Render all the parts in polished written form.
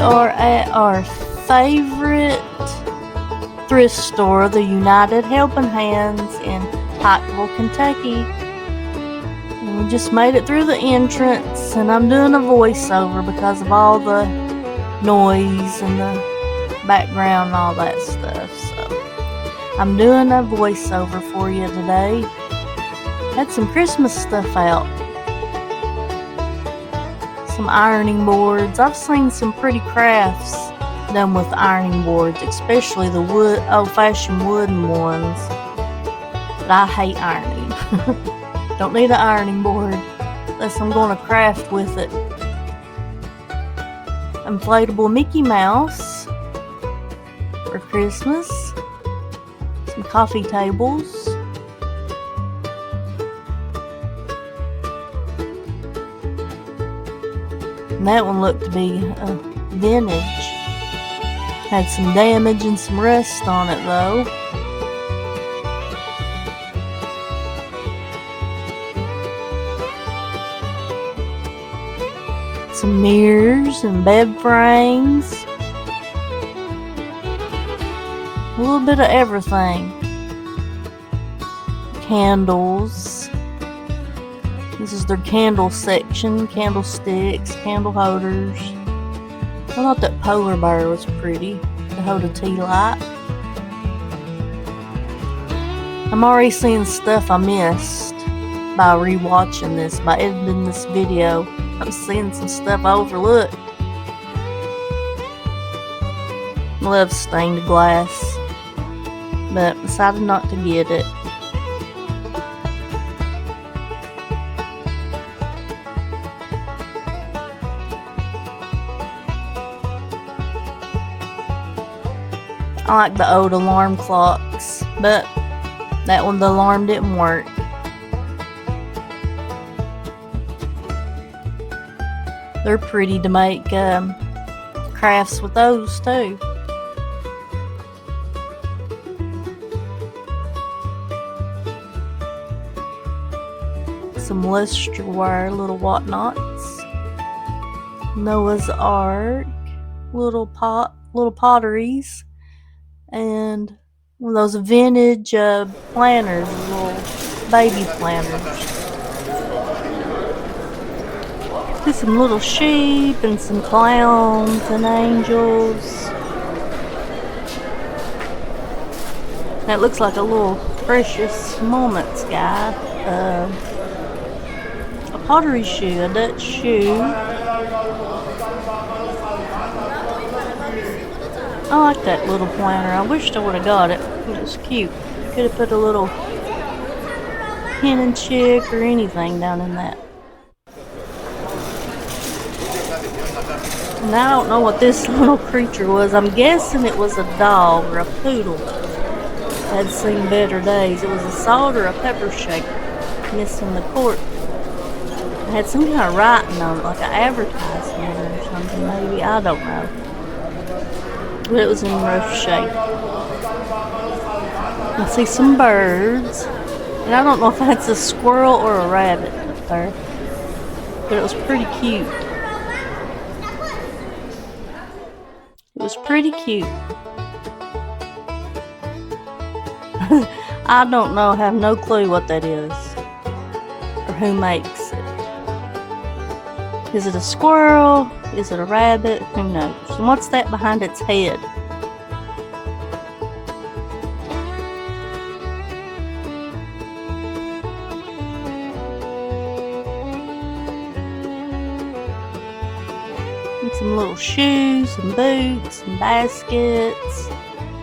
are at our favorite thrift store, the United Helping Hands in Pikeville, Kentucky. And we just made it through the entrance, and I'm doing a voiceover because of all the noise and the background and all that stuff. So I'm doing a voiceover for you today. Had some Christmas stuff out. Some ironing boards. I've seen some pretty crafts done with ironing boards, especially the old-fashioned wooden ones. But I hate ironing. Don't need an ironing board unless I'm going to craft with it. Inflatable Mickey Mouse for Christmas. Some coffee tables. And that one looked to be vintage. Had some damage and some rust on it though. Some mirrors and bed frames. A little bit of everything. Candles. This is their candle section. Candlesticks, candle holders. I thought that polar bear was pretty to hold a tea light. I'm already seeing stuff I missed by rewatching this, by editing this video. I'm seeing some stuff I overlooked. Love stained glass, but decided not to get it. I like the old alarm clocks, but that one, the alarm didn't work. They're pretty to make crafts with those too. Some lustreware, little whatnots. Noah's Ark, little potteries. And one of those vintage planters, little baby planters. See some little sheep and some clowns and angels. That looks like a little Precious Moments guy. A pottery shoe, a Dutch shoe. I like that little planter. I wished I would have got it. It was cute. Could have put a little hen and chick or anything down in that. And I don't know what this little creature was. I'm guessing it was a dog or a poodle. Had seen better days. It was a salt or a pepper shaker. Missing the cork. It had some kind of writing on it, like an advertisement or something maybe. I don't know. But it was in rough shape. I see some birds. And I don't know if that's a squirrel or a rabbit up there. But it was pretty cute. It was pretty cute. I don't know, have no clue what that is. Or who makes it. Is it a squirrel? Is it a rabbit? Who knows? And what's that behind its head? And some little shoes and boots and baskets.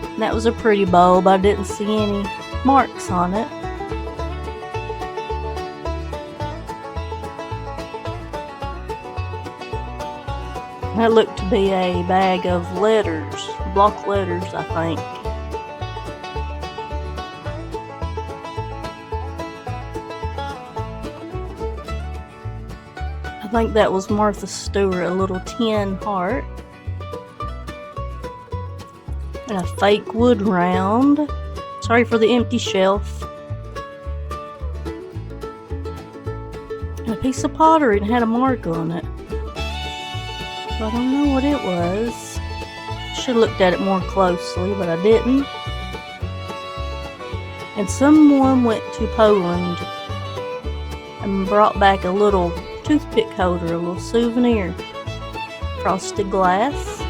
And that was a pretty bulb. I didn't see any marks on it. That looked to be a bag of letters, block letters, I think. I think that was Martha Stewart, a little tin heart. And a fake wood round. Sorry for the empty shelf. And a piece of pottery and had a mark on it. So I don't know what it was. Should have looked at it more closely, but I didn't. And someone went to Poland and brought back a little toothpick holder, a little souvenir. Frosted glass.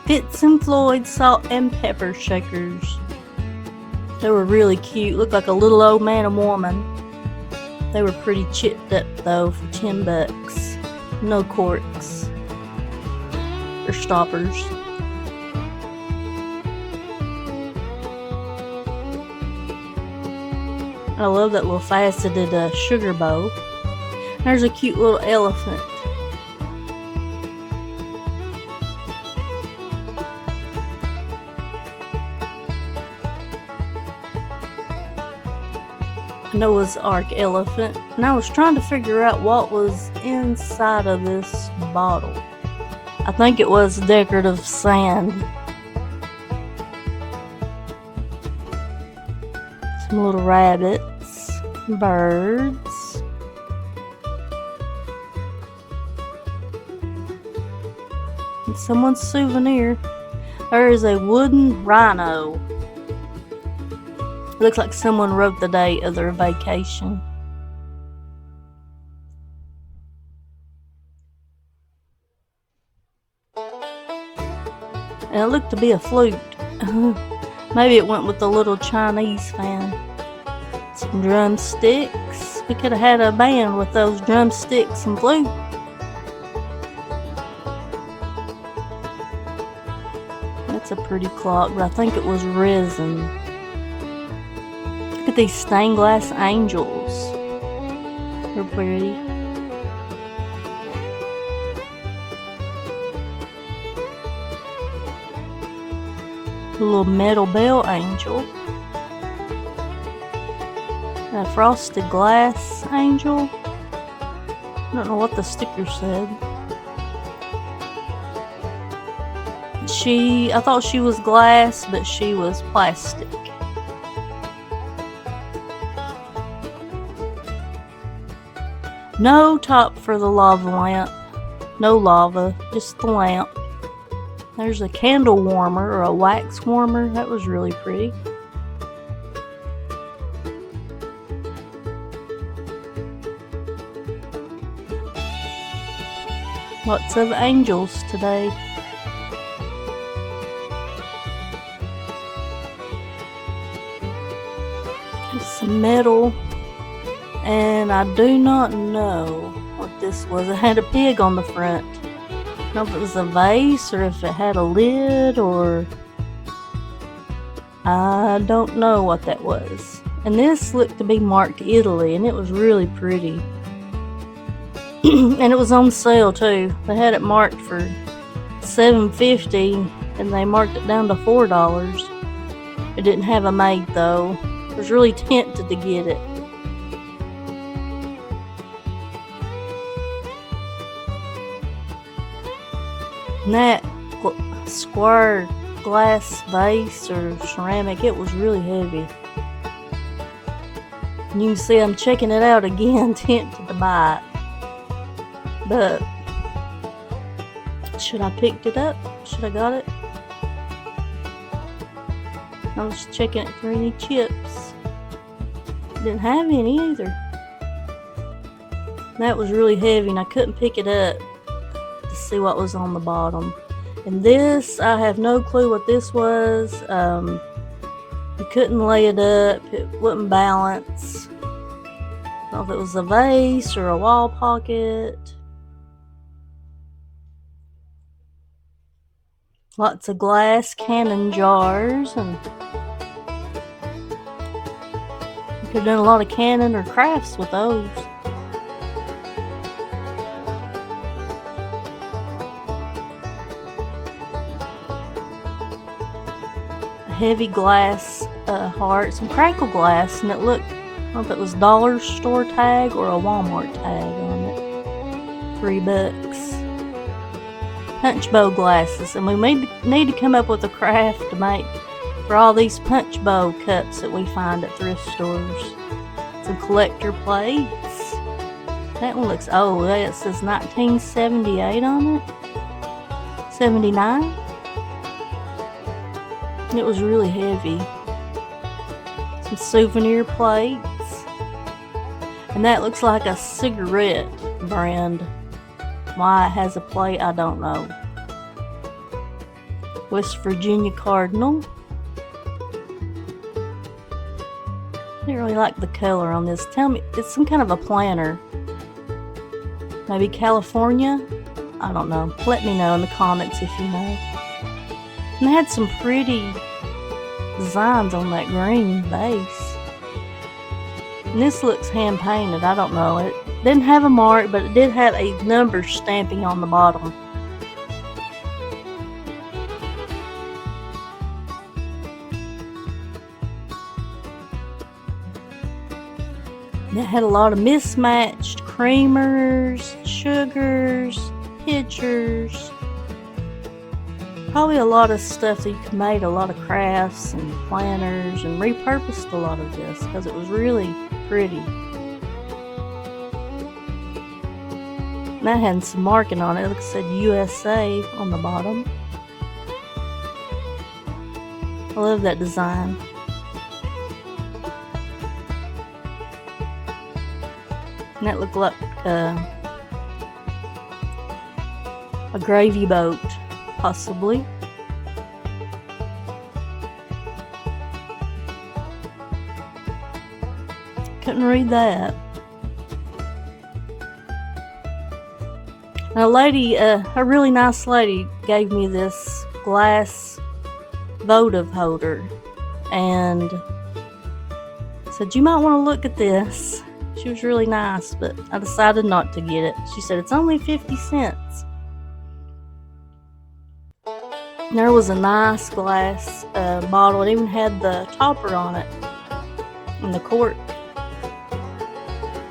Fitz and Floyd salt and pepper shakers. They were really cute. Looked like a little old man and woman. They were pretty chipped up though for $10. No corks or stoppers. I love that little faceted sugar bowl. There's a cute little elephant. Noah's Ark elephant, and I was trying to figure out what was inside of this bottle. I think it was decorative sand. Some little rabbits, birds, and someone's souvenir. There is a wooden rhino. Looks like someone wrote the date of their vacation. And it looked to be a flute. Maybe it went with the little Chinese fan. Some drumsticks. We could have had a band with those drumsticks and flute. That's a pretty clock, but I think it was resin. Look at these stained glass angels. They're pretty. A little metal bell angel. A frosted glass angel. I don't know what the sticker said. I thought she was glass, but she was plastic. No top for the lava lamp. No lava, just the lamp. There's a candle warmer or a wax warmer. That was really pretty. Lots of angels today. Just some metal. And I do not know what this was. It had a pig on the front. I don't know if it was a vase or if it had a lid or... I don't know what that was. And this looked to be marked Italy, and it was really pretty. And it was on sale too. They had it marked for $7.50 and they marked it down to $4. It didn't have a maid though. I was really tempted to get it. And that square glass vase or ceramic, it was really heavy. And you can see I'm checking it out again, tempted to buy it. But should I picked it up? Should I got it? I was checking it for any chips. Didn't have any either. That was really heavy and I couldn't pick it up to see what was on the bottom. And this, I have no clue what this was. You couldn't lay it up. It wouldn't balance. I don't know if it was a vase or a wall pocket. Lots of glass cannon jars, and you could have done a lot of cannon or crafts with those. A heavy glass heart, some crackle glass, and it looked, I don't know if it was dollar store tag or a Walmart tag on it. $3. Punch bowl glasses, and we need to come up with a craft to make for all these punch bowl cups that we find at thrift stores. Some collector plates. That one looks old. It says 1978 on it. 79. It was really heavy. Some souvenir plates. And that looks like a cigarette brand. Why it has a plate, I don't know. West Virginia Cardinal. I didn't really like the color on this. Tell me, it's some kind of a planner. Maybe California? I don't know. Let me know in the comments if you know. And they had some pretty designs on that green base. And this looks hand painted. I don't know. It didn't have a mark, but it did have a number stamping on the bottom. And it had a lot of mismatched creamers, sugars, pictures. Probably a lot of stuff that you could make, a lot of crafts and planners, and repurposed a lot of this because it was really pretty. And that had some marking on it. It said USA on the bottom. I love that design. And that looked like a gravy boat, possibly. Couldn't read that. And a lady, a really nice lady, gave me this glass votive holder and said, "You might want to look at this." She was really nice, but I decided not to get it. She said, "It's only 50 cents. And there was a nice glass bottle. It even had the topper on it and the cork.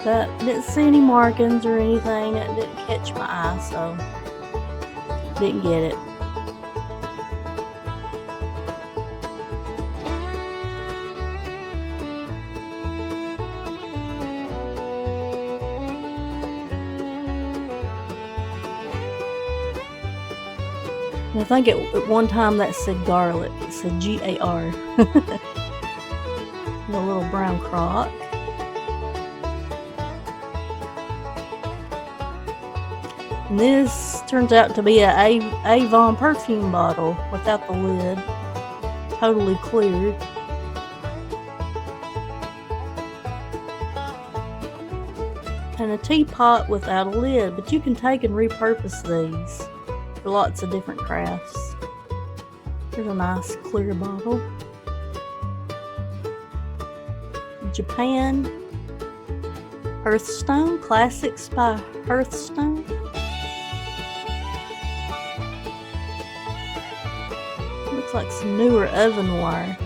But I didn't see any markings or anything. It didn't catch my eye, so didn't get it. I think at one time that said garlic. It said G-A-R. A little brown crock. And this turns out to be a Avon perfume bottle without the lid. Totally clear. And a teapot without a lid. But you can take and repurpose these for lots of different crafts. Here's a nice clear bottle. Japan Hearthstone, Classics by Hearthstone. Looks like some newer oven wire.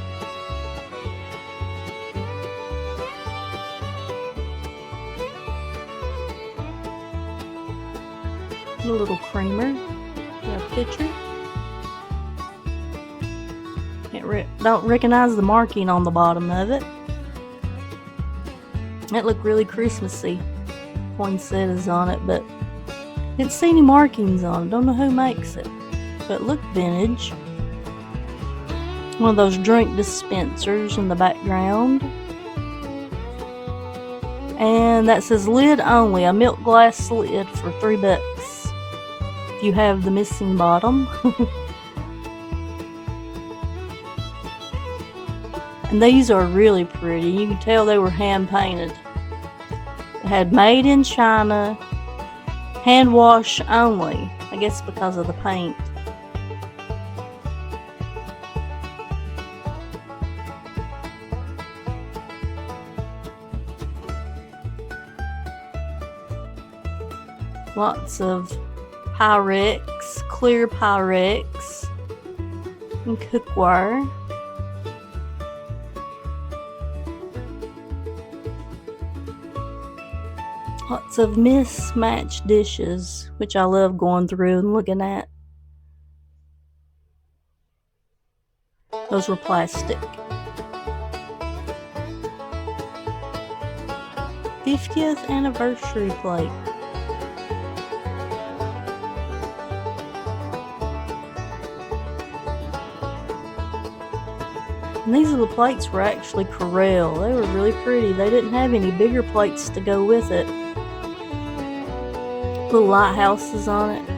A little creamer. Got a picture. Don't recognize the marking on the bottom of it. That looked really Christmassy. Poinsettias on it, but didn't see any markings on it. Don't know who makes it, but it looked vintage. One of those drink dispensers in the background. And that says lid only, a milk glass lid for $3. If you have the missing bottom. And these are really pretty. You can tell they were hand painted. It had made in China, hand wash only. I guess because of the paint. Lots of Pyrex, clear Pyrex, and cookware. Lots of mismatched dishes, which I love going through and looking at. Those were plastic. 50th anniversary plate. And these little plates were actually Corel. They were really pretty. They didn't have any bigger plates to go with it. Little lighthouses on it.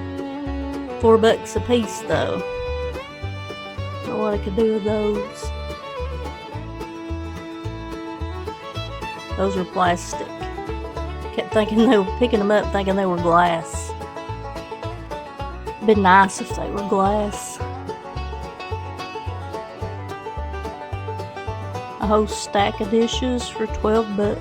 $4 a piece though. Don't know what I could do with those. Those were plastic. Kept thinking they were picking them up, thinking they were glass. Been nice if they were glass. A whole stack of dishes for $12.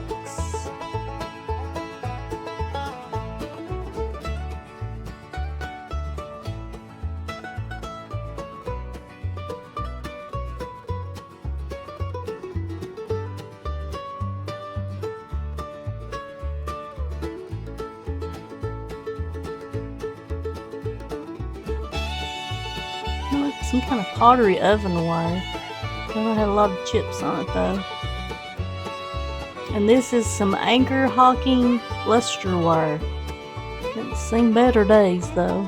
Some kind of pottery ovenware. It had a lot of chips on it though. And this is some anchor hocking lusterware. It's seen better days though.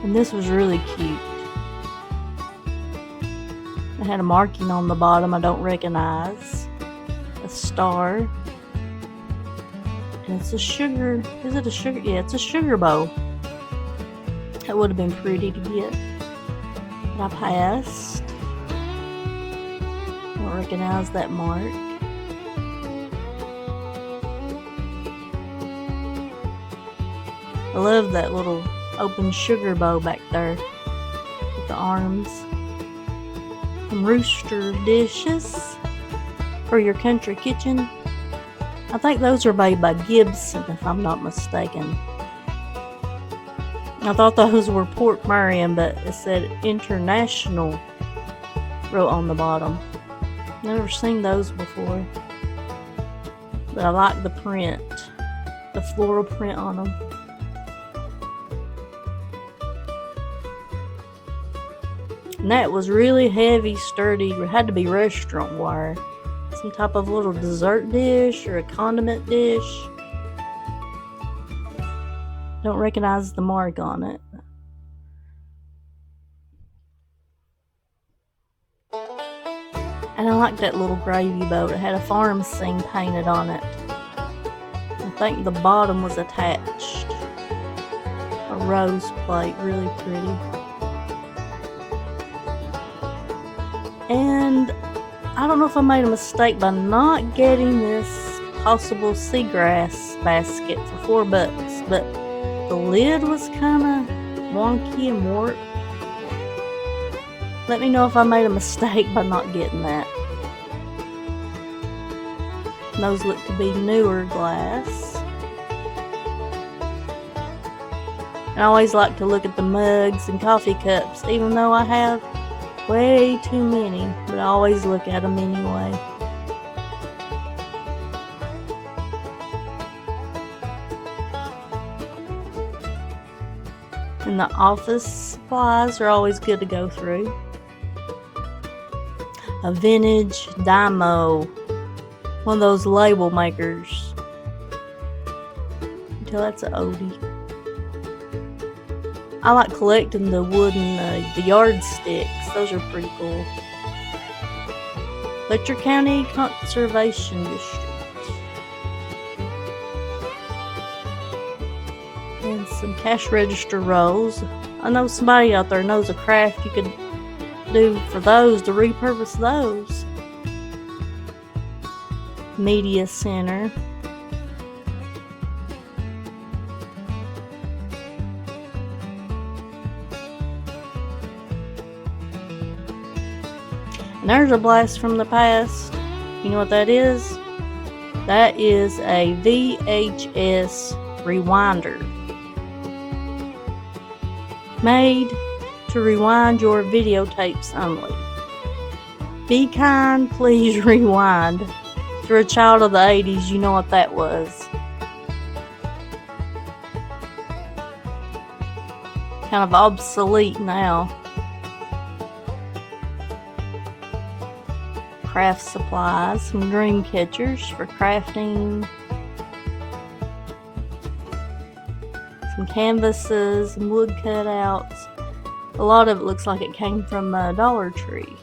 And this was really cute. It had a marking on the bottom I don't recognize. A star. And it's a sugar. Is it a sugar? Yeah, it's a sugar bowl. That would have been pretty to get. But I passed. Don't recognize that mark. I love that little open sugar bowl back there with the arms. Some rooster dishes for your country kitchen. I think those are made by Gibson, if I'm not mistaken. I thought those were Port Marion, but it said International wrote on the bottom. Never seen those before. But I like the print. The floral print on them. And that was really heavy, sturdy. It had to be restaurant wire. Some type of little dessert dish or a condiment dish. Don't recognize the mark on it. And I like that little gravy boat. It had a farm scene painted on it. I think the bottom was attached. A rose plate, really pretty. And I don't know if I made a mistake by not getting this possible seagrass basket for $4, but the lid was kind of wonky and warped. Let me know if I made a mistake by not getting that. Those look to be newer glass. And I always like to look at the mugs and coffee cups, even though I have way too many, but I always look at them anyway. And the office supplies are always good to go through. A vintage Dymo. One of those label makers. Until that's an oldie. I like collecting the wooden, the yardsticks. Those are pretty cool. Letcher County Conservation District. And some cash register rolls. I know somebody out there knows a craft you could do for those, to repurpose those. Media Center. And there's a blast from the past. You know what that is? That is a VHS rewinder. Made to rewind your videotapes only. Be kind, please rewind. If you're a child of the 80s, you know what that was. Kind of obsolete now. craft supplies, some dream catchers for crafting, some canvases, and wood cutouts. A lot of it looks like it came from Dollar Tree.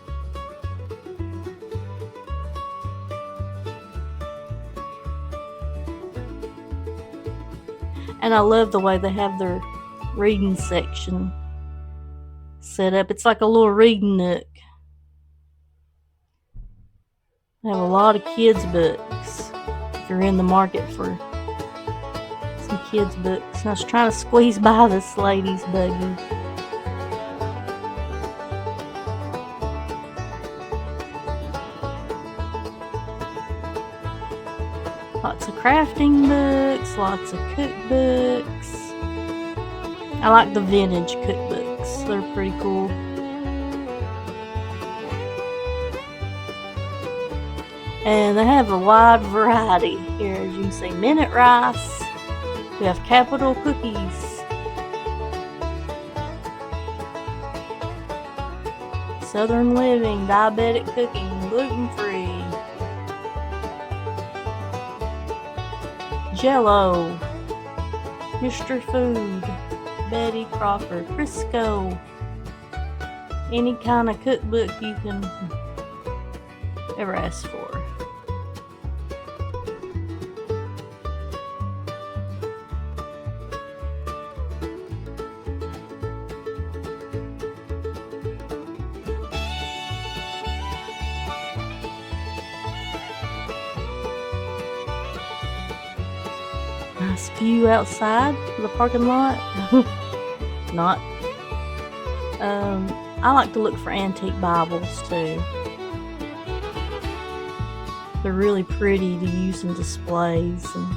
And I love the way they have their reading section set up. It's like a little reading nook. They have a lot of kids' books if you're in the market for some kids' books. And I was trying to squeeze by this lady's buggy. Lots of crafting books, lots of cookbooks. I like the vintage cookbooks. They're pretty cool. And they have a wide variety here. As you can see, minute rice. We have capital cookies. Southern living, diabetic cooking, gluten-free. Jello, Mr. Food, Betty Crocker, Crisco, any kind of cookbook you can ever ask for. Nice view outside the parking lot. Not. I like to look for antique Bibles too. They're really pretty to use in displays and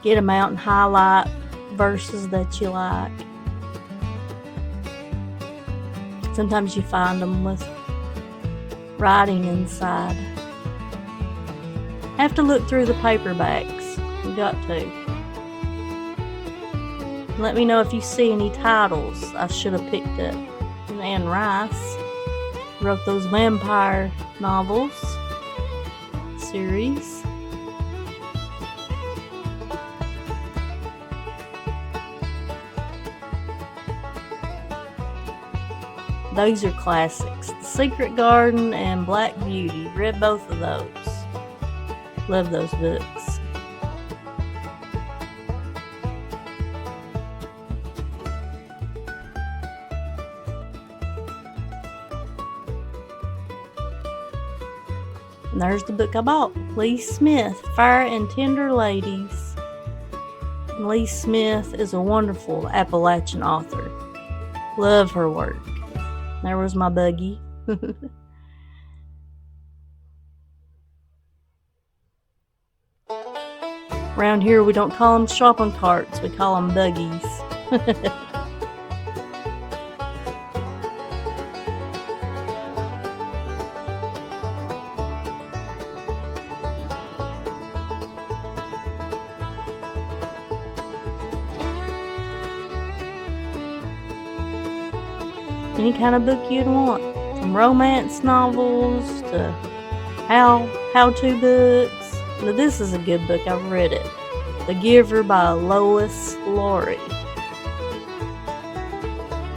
get them out and highlight verses that you like. Sometimes you find them with writing inside. Have to look through the paperbacks. You got to. Let me know if you see any titles I should have picked up. Anne Rice wrote those vampire novels series. Those are classics. The Secret Garden and Black Beauty. Read both of those. Love those books. And there's the book I bought. Lee Smith, Fire and Tender Ladies. And Lee Smith is a wonderful Appalachian author. Love her work. There was my buggy. Around here we don't call them shopping carts, we call them buggies. Any kind of book you'd want, from romance novels to how-to books. Now this is a good book, I've read it. The Giver by Lois Lowry.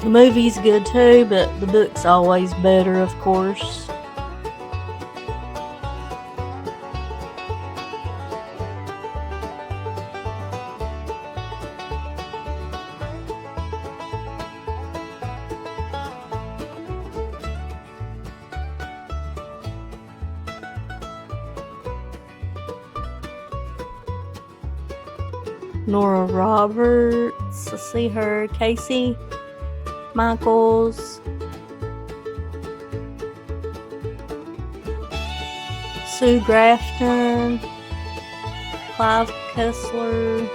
The movie's good too, but the book's always better, of course. Nora Roberts, I see her. Casey Michaels, Sue Grafton, Clive Kessler,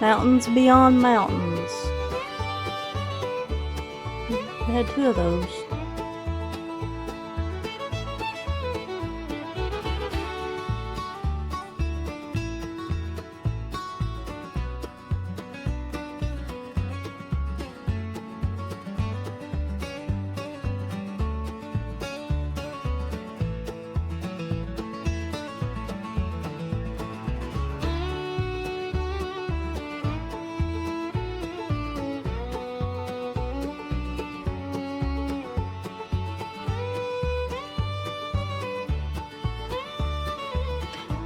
Mountains Beyond Mountains. I had two of those.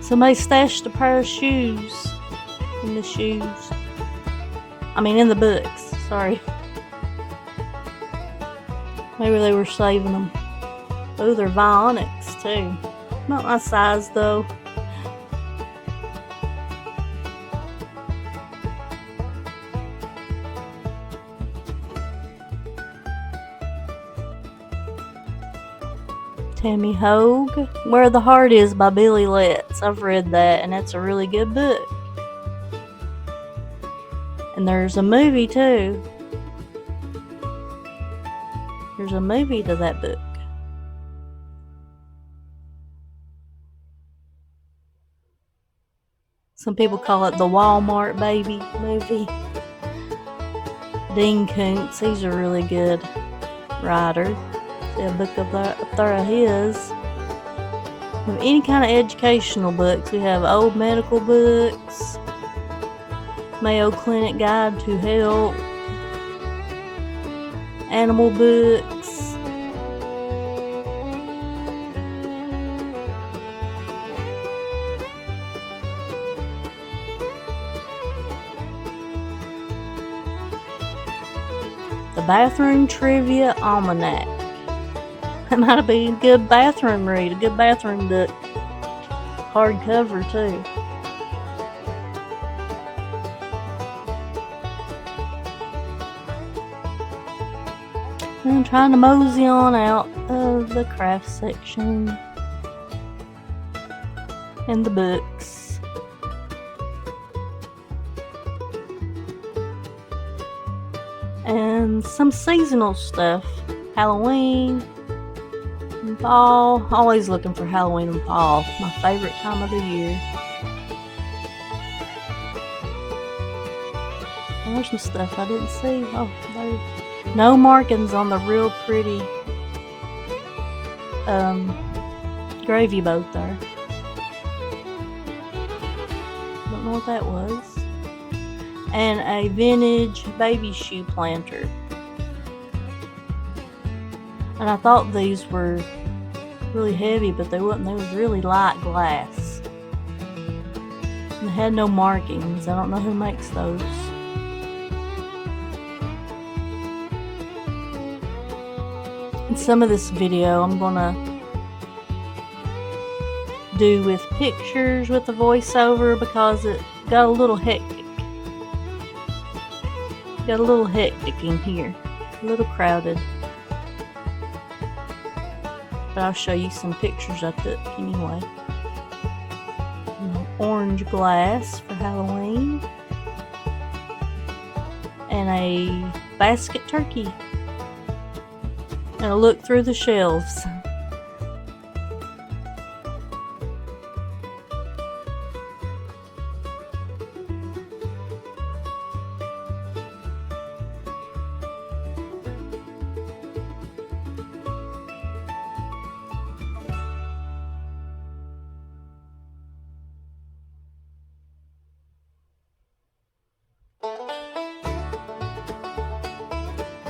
Somebody stashed a pair of shoes in the in the books. Sorry. Maybe they were saving them. Oh, they're Vionics too. Not my size though. Tammy Hogue, Where the Heart Is by Billy Letts. I've read that and it's a really good book. And there's a movie too. There's a movie to that book. Some people call it the Walmart Baby movie. Dean Koontz, he's a really good writer. See a book up there of his. We have any kind of educational books. We have old medical books, Mayo Clinic Guide to Health, animal books, the Bathroom Trivia Almanac. That might be a good bathroom read, a good bathroom book. Hardcover too. I'm trying to mosey on out of the craft section and the books. And some seasonal stuff. Halloween and fall. Always looking for Halloween and fall. My favorite time of the year. And there's some stuff I didn't see. Oh, there's no markings on the real pretty gravy boat there. Don't know what that was. And a vintage baby shoe planter. And I thought these were really heavy, but they wasn't. They was really light glass. And they had no markings. I don't know who makes those. In some of this video I'm gonna do with pictures with the voiceover because it got a little hectic. Got a little hectic in here. A little crowded. But I'll show you some pictures I took anyway. Orange glass for Halloween. And a basket turkey. And a look through the shelves.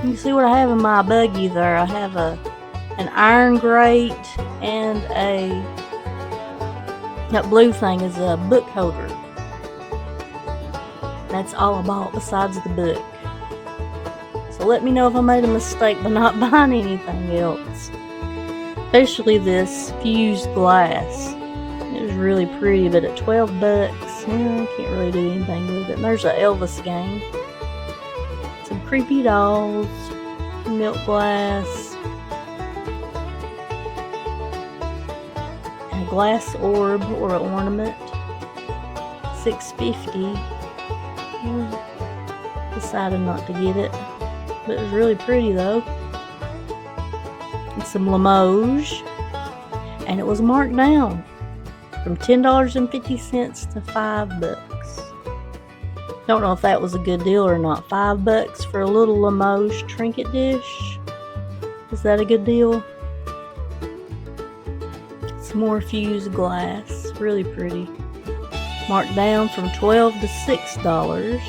You see what I have in my buggy there? I have an iron grate and that blue thing is a book holder. That's all I bought besides the book. So let me know if I made a mistake by not buying anything else. Especially this fused glass. It was really pretty, but at $12, I can't really do anything with it. And there's an Elvis game. Some creepy dolls, milk glass, and a glass orb or an ornament. $6.50. Decided not to get it, but it was really pretty though. And some Limoges, and it was marked down from $10.50 to $5. Don't know if that was a good deal or not. $5 for a little Limoges trinket dish. Is that a good deal? Some more fused glass. Really pretty. Marked down from $12 to $6.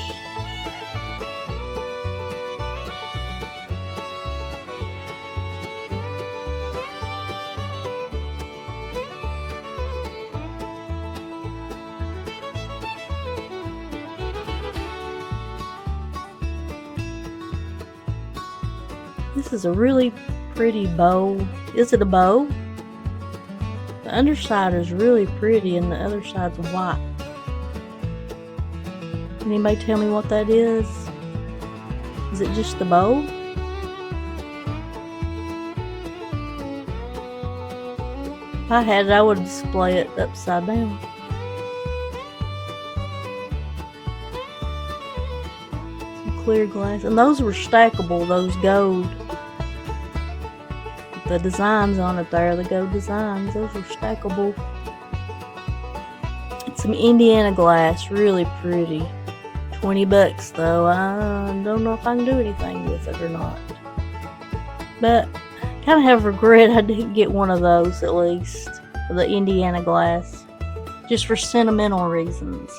This is a really pretty bow. Is it a bow? The underside is really pretty and the other side's white. Can anybody tell me what that is? Is it just the bow? If I had it, I would display it upside down. Some clear glass. And those were stackable, those gold. The designs on it there, the gold designs, those were stackable. It's some Indiana glass, really pretty. 20 bucks though. I don't know if I can do anything with it or not. But I kind of have regret I didn't get one of those at least. The Indiana glass. Just for sentimental reasons.